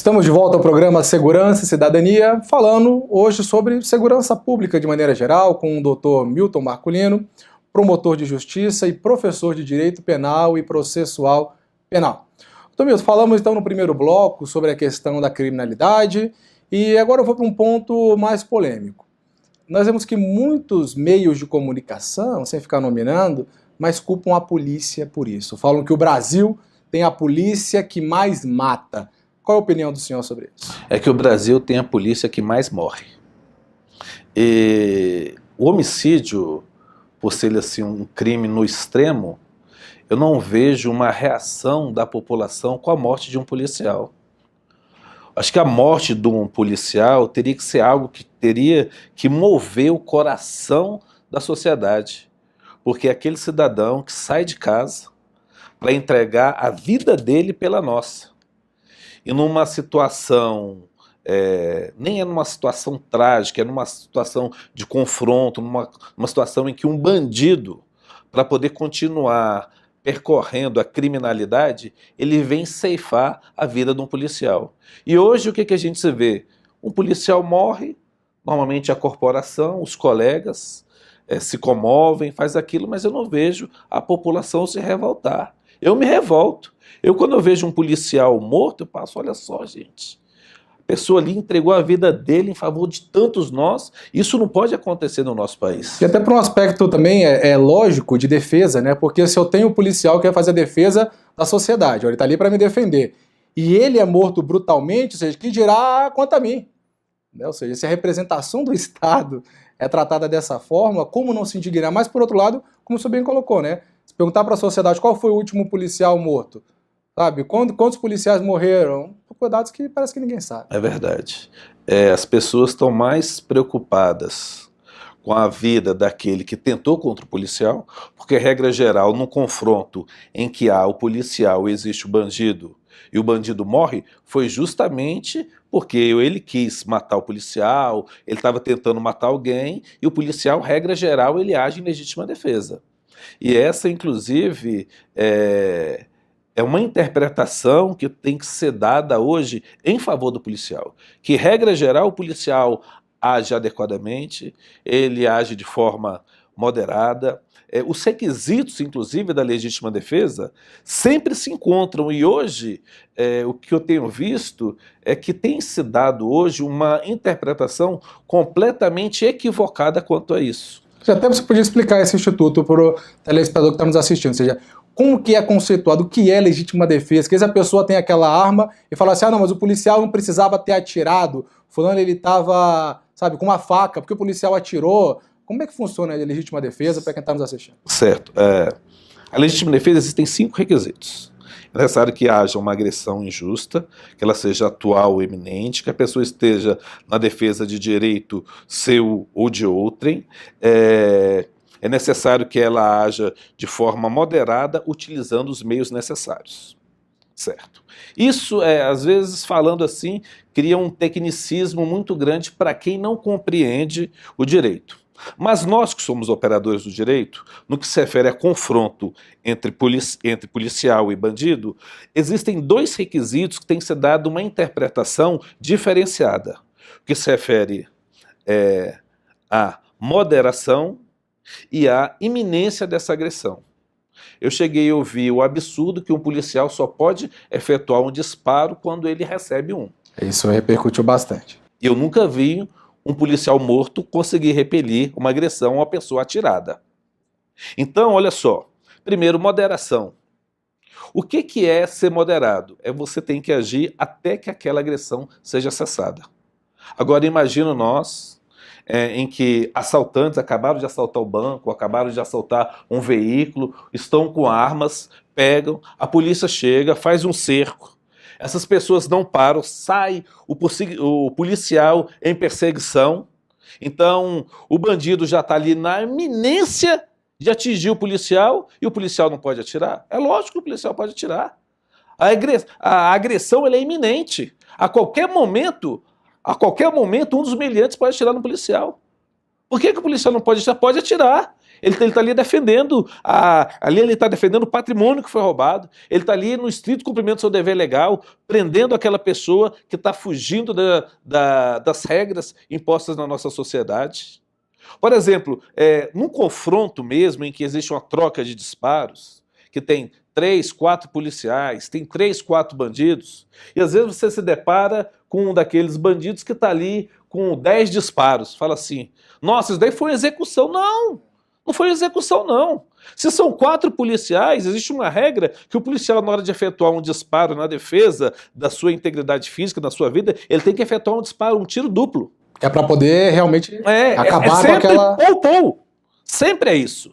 Estamos de volta ao programa Segurança e Cidadania, falando hoje sobre segurança pública de maneira geral, com o Dr. Milton Marculino, promotor de justiça e professor de Direito Penal e Processual Penal. Dr. Milton, falamos então no primeiro bloco sobre a questão da criminalidade e agora eu vou para um ponto mais polêmico. Nós vemos que muitos meios de comunicação, sem ficar nominando, mas culpam a polícia por isso. Falam que o Brasil tem a polícia que mais mata. Qual a opinião do senhor sobre isso? É que o Brasil tem a polícia que mais morre. E o homicídio, por ser assim, um crime no extremo, eu não vejo uma reação da população com a morte de um policial. Acho que a morte de um policial teria que ser algo que teria que mover o coração da sociedade. Porque é aquele cidadão que sai de casa para entregar a vida dele pela nossa. E numa situação, nem é numa situação trágica, é numa situação de confronto, numa situação em que um bandido, para poder continuar percorrendo a criminalidade, ele vem ceifar a vida de um policial. E hoje o que a gente se vê? Um policial morre, normalmente a corporação, os colegas se comovem, faz aquilo, mas eu não vejo a população se revoltar. Eu me revolto. Quando eu vejo um policial morto, eu passo, olha só, gente, a pessoa ali entregou a vida dele em favor de tantos nós, isso não pode acontecer no nosso país. E até por um aspecto também lógico de defesa, né? Porque se eu tenho um policial que quer fazer a defesa da sociedade, ele está ali para me defender, e ele é morto brutalmente, ou seja, que dirá quanto a mim? Né? Ou seja, se a representação do Estado é tratada dessa forma, como não se indignar? Mas, por outro lado, como o senhor bem colocou, né? Se perguntar para a sociedade qual foi o último policial morto, sabe? Quantos policiais morreram? Dados que parece que ninguém sabe. É verdade. As pessoas estão mais preocupadas com a vida daquele que tentou contra o policial, porque, regra geral, num confronto em que há o policial e existe o bandido, e o bandido morre, foi justamente porque ele quis matar o policial, ele estava tentando matar alguém, e o policial, regra geral, ele age em legítima defesa. E essa, inclusive, é uma interpretação que tem que ser dada hoje em favor do policial. Que, regra geral, o policial age adequadamente, ele age de forma moderada. Os requisitos, inclusive, da legítima defesa sempre se encontram. E hoje, o que eu tenho visto é que tem se dado hoje uma interpretação completamente equivocada quanto a isso. Até você podia explicar esse instituto para o telespectador que está nos assistindo, ou seja, como que é conceituado, o que é legítima defesa, que se a pessoa tem aquela arma e fala assim, não, mas o policial não precisava ter atirado, fulano ele estava, sabe, com uma faca, porque o policial atirou. Como é que funciona a legítima defesa para quem está nos assistindo? Certo. A legítima defesa existem 5 requisitos. É necessário que haja uma agressão injusta, que ela seja atual ou iminente, que a pessoa esteja na defesa de direito seu ou de outrem. É necessário que ela haja de forma moderada, utilizando os meios necessários. Certo. Isso, às vezes, falando assim, cria um tecnicismo muito grande para quem não compreende o direito. Mas nós que somos operadores do direito, no que se refere a confronto entre policial e bandido, existem 2 requisitos que têm que ser dado uma interpretação diferenciada. O que se refere à moderação e à iminência dessa agressão. Eu cheguei a ouvir o absurdo que um policial só pode efetuar um disparo quando ele recebe um. Isso repercutiu bastante. Eu nunca vi um policial morto conseguir repelir uma agressão a uma pessoa atirada. Então, olha só, primeiro, moderação. O que é ser moderado? Você tem que agir até que aquela agressão seja cessada. Agora, imagina nós, em que assaltantes acabaram de assaltar o banco, acabaram de assaltar um veículo, estão com armas, pegam, a polícia chega, faz um cerco. Essas pessoas não param, sai o policial em perseguição. Então, o bandido já está ali na iminência de atingir o policial e o policial não pode atirar. É lógico que o policial pode atirar. A agressão ela é iminente. A qualquer momento, um dos meliantes pode atirar no policial. Por que o policial não pode atirar? Pode atirar. Ele está ali defendendo, ele está defendendo o patrimônio que foi roubado, ele está ali no estrito cumprimento do seu dever legal, prendendo aquela pessoa que está fugindo das regras impostas na nossa sociedade. Por exemplo, num confronto mesmo em que existe uma troca de disparos, que tem 3, 4 policiais, tem 3, 4 bandidos, e às vezes você se depara com um daqueles bandidos que está ali com 10 disparos. Fala assim, nossa, isso daí foi execução. Não, não foi execução não. Se são 4 policiais, existe uma regra que o policial, na hora de efetuar um disparo na defesa da sua integridade física, da sua vida, ele tem que efetuar um disparo, um tiro duplo. É para poder realmente acabar com aquela... Pou. Sempre é isso.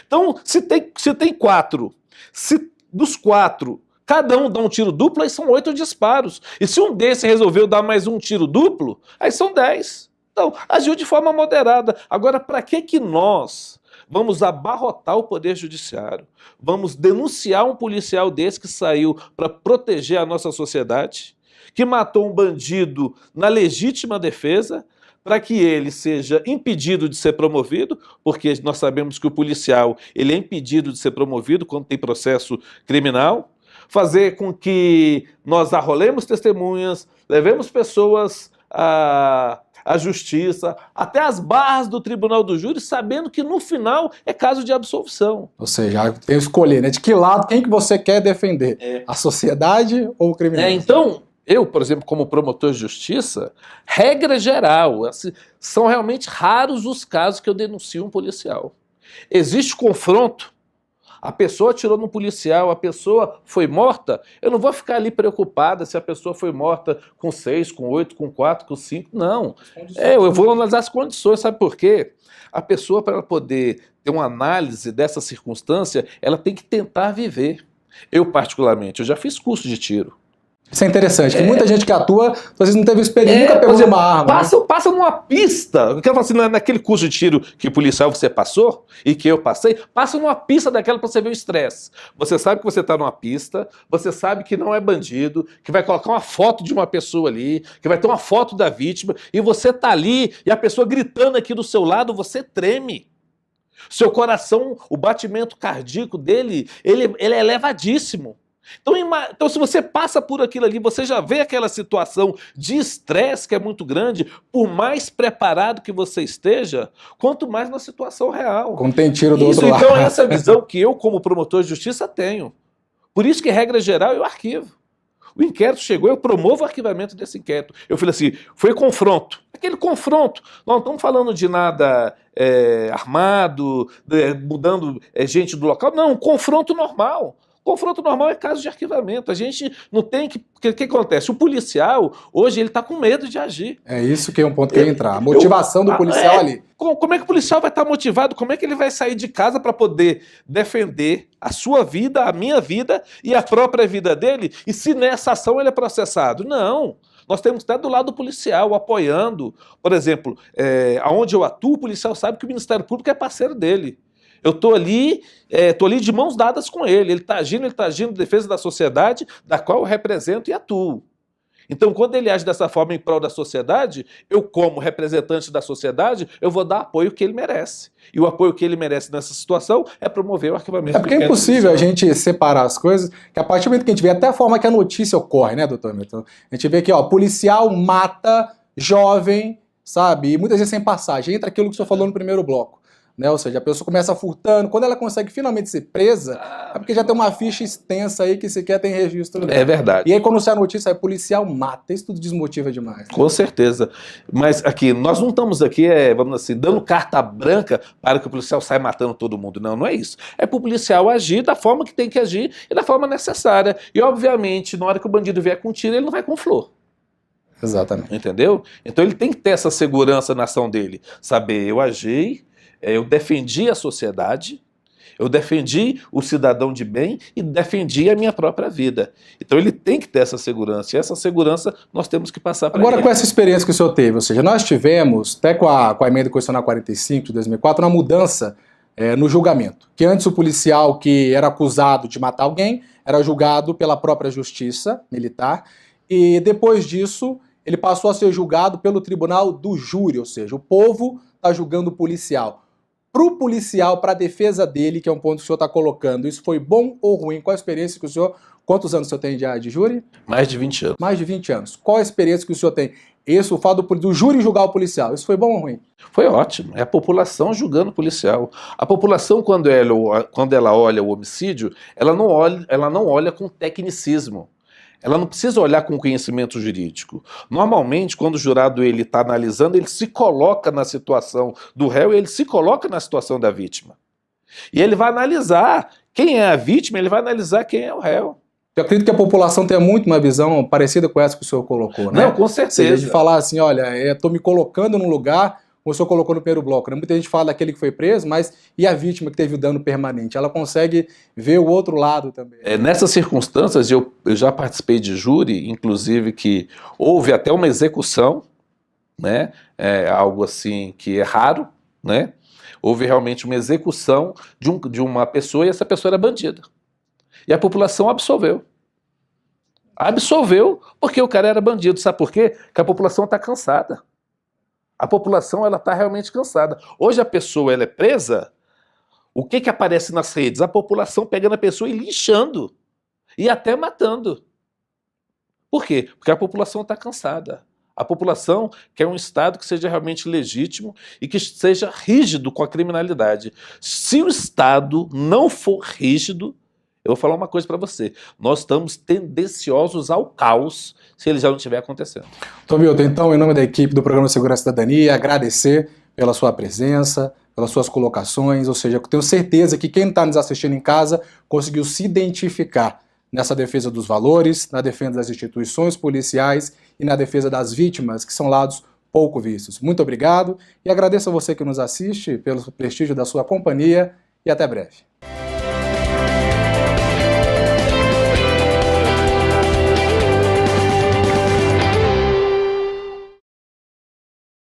Então, se tem 4, se dos 4, cada um dá um tiro duplo, aí são 8 disparos. E se um desses resolveu dar mais um tiro duplo, aí são 10. Então, agiu de forma moderada. Agora, para que nós vamos abarrotar o Poder Judiciário? Vamos denunciar um policial desse que saiu para proteger a nossa sociedade, que matou um bandido na legítima defesa, para que ele seja impedido de ser promovido, porque nós sabemos que o policial ele é impedido de ser promovido quando tem processo criminal, fazer com que nós arrolemos testemunhas, levemos pessoas à justiça, até as barras do tribunal do júri, sabendo que no final é caso de absolvição. Ou seja, tem que escolher, né? De que lado, quem que você quer defender? A sociedade ou o criminoso? Então, eu, por exemplo, como promotor de justiça, regra geral, assim, são realmente raros os casos que eu denuncio um policial. Existe confronto, a pessoa atirou no policial, a pessoa foi morta, eu não vou ficar ali preocupada se a pessoa foi morta com 6, com 8, com 4, com 5, não. Eu vou analisar as condições, sabe por quê? A pessoa, para ela poder ter uma análise dessa circunstância, ela tem que tentar viver. Eu, particularmente, eu já fiz curso de tiro. Isso é interessante, que muita gente que atua, às vezes não teve experiência, nunca pegou uma arma. Passa numa pista, eu quero falar assim, naquele curso de tiro que policial você passou e que eu passei, passa numa pista daquela para você ver o estresse. Você sabe que você está numa pista, você sabe que não é bandido, que vai colocar uma foto de uma pessoa ali, que vai ter uma foto da vítima, e você tá ali, e a pessoa gritando aqui do seu lado, você treme. Seu coração, o batimento cardíaco dele, ele é elevadíssimo. Então, se você passa por aquilo ali, você já vê aquela situação de estresse que é muito grande, por mais preparado que você esteja, quanto mais na situação real. Quando tem tiro do outro lado. Então, essa é a visão que eu, como promotor de justiça, tenho. Por isso que, regra geral, eu arquivo. O inquérito chegou, eu promovo o arquivamento desse inquérito. Eu falei assim, foi confronto. Aquele confronto. Nós não estamos falando de nada armado, mudando gente do local. Não, confronto normal. Confronto normal é caso de arquivamento. A gente não tem que... O que acontece? O policial, hoje, ele está com medo de agir. É isso que é um ponto que eu ia entrar. A motivação do policial ali. Como é que o policial vai estar motivado? Como é que ele vai sair de casa para poder defender a sua vida, a minha vida e a própria vida dele? E se nessa ação ele é processado? Não. Nós temos que estar do lado do policial, apoiando. Por exemplo, aonde eu atuo, o policial sabe que o Ministério Público é parceiro dele. Eu estou ali de mãos dadas com ele. Ele está agindo em defesa da sociedade, da qual eu represento e atuo. Então, quando ele age dessa forma em prol da sociedade, eu, como representante da sociedade, eu vou dar apoio que ele merece. E o apoio que ele merece nessa situação é promover o arquivamento. É porque é impossível a gente separar as coisas, que a partir do momento que a gente vê até a forma que a notícia ocorre, né, doutor Milton? A gente vê que, policial mata jovem, sabe? E muitas vezes sem passagem. Entra aquilo que o senhor falou no primeiro bloco. Né? Ou seja, a pessoa começa furtando, quando ela consegue finalmente ser presa, é porque já tem uma ficha extensa aí que sequer tem registro dela. É verdade. E aí quando sai a notícia, policial mata, isso tudo desmotiva demais. Né? Com certeza. Mas aqui, nós não estamos aqui, vamos assim, dando carta branca para que o policial saia matando todo mundo. Não, não é isso. É para o policial agir da forma que tem que agir e da forma necessária. E, obviamente, na hora que o bandido vier com tiro, ele não vai com flor. Exatamente. Entendeu? Então ele tem que ter essa segurança na ação dele. Saber, eu agi, eu defendi a sociedade, eu defendi o cidadão de bem e defendi a minha própria vida. Então ele tem que ter essa segurança, e essa segurança nós temos que passar para ele. Agora, com essa experiência que o senhor teve, ou seja, nós tivemos, até com a emenda constitucional 45 de 2004, uma mudança no julgamento. Que antes o policial que era acusado de matar alguém era julgado pela própria justiça militar, e depois disso ele passou a ser julgado pelo tribunal do júri, ou seja, o povo está julgando o policial. pro policial, para a defesa dele, que é um ponto que o senhor está colocando, isso foi bom ou ruim? Qual a experiência que o senhor... Quantos anos o senhor tem de júri? Mais de 20 anos. Mais de 20 anos. Qual a experiência que o senhor tem? Isso, o fato do júri julgar o policial, isso foi bom ou ruim? Foi ótimo. É a população julgando o policial. A população, quando ela olha o homicídio, ela não olha com tecnicismo. Ela não precisa olhar com conhecimento jurídico. Normalmente, quando o jurado está analisando, ele se coloca na situação do réu e ele se coloca na situação da vítima. E ele vai analisar quem é a vítima, ele vai analisar quem é o réu. Eu acredito que a população tenha muito uma visão parecida com essa que o senhor colocou, né? Não, com certeza. De falar assim, olha, estou me colocando num lugar, como o senhor colocou no primeiro bloco, né? Muita gente fala daquele que foi preso, mas e a vítima que teve o dano permanente? Ela consegue ver o outro lado também. Nessas circunstâncias, eu já participei de júri, inclusive que houve até uma execução, né? Algo assim que é raro, né? Houve realmente uma execução de uma pessoa e essa pessoa era bandida. E a população absolveu. Absolveu porque o cara era bandido. Sabe por quê? Porque a população está cansada. A população está realmente cansada. Hoje a pessoa ela é presa, o que aparece nas redes? A população pegando a pessoa e linchando. E até matando. Por quê? Porque a população está cansada. A população quer um Estado que seja realmente legítimo e que seja rígido com a criminalidade. Se o Estado não for rígido, eu vou falar uma coisa para você, nós estamos tendenciosos ao caos se ele já não estiver acontecendo. Tom Milton, então, em nome da equipe do Programa Segurança e Cidadania, agradecer pela sua presença, pelas suas colocações, ou seja, eu tenho certeza que quem está nos assistindo em casa conseguiu se identificar nessa defesa dos valores, na defesa das instituições policiais e na defesa das vítimas, que são lados pouco vistos. Muito obrigado e agradeço a você que nos assiste pelo prestígio da sua companhia e até breve.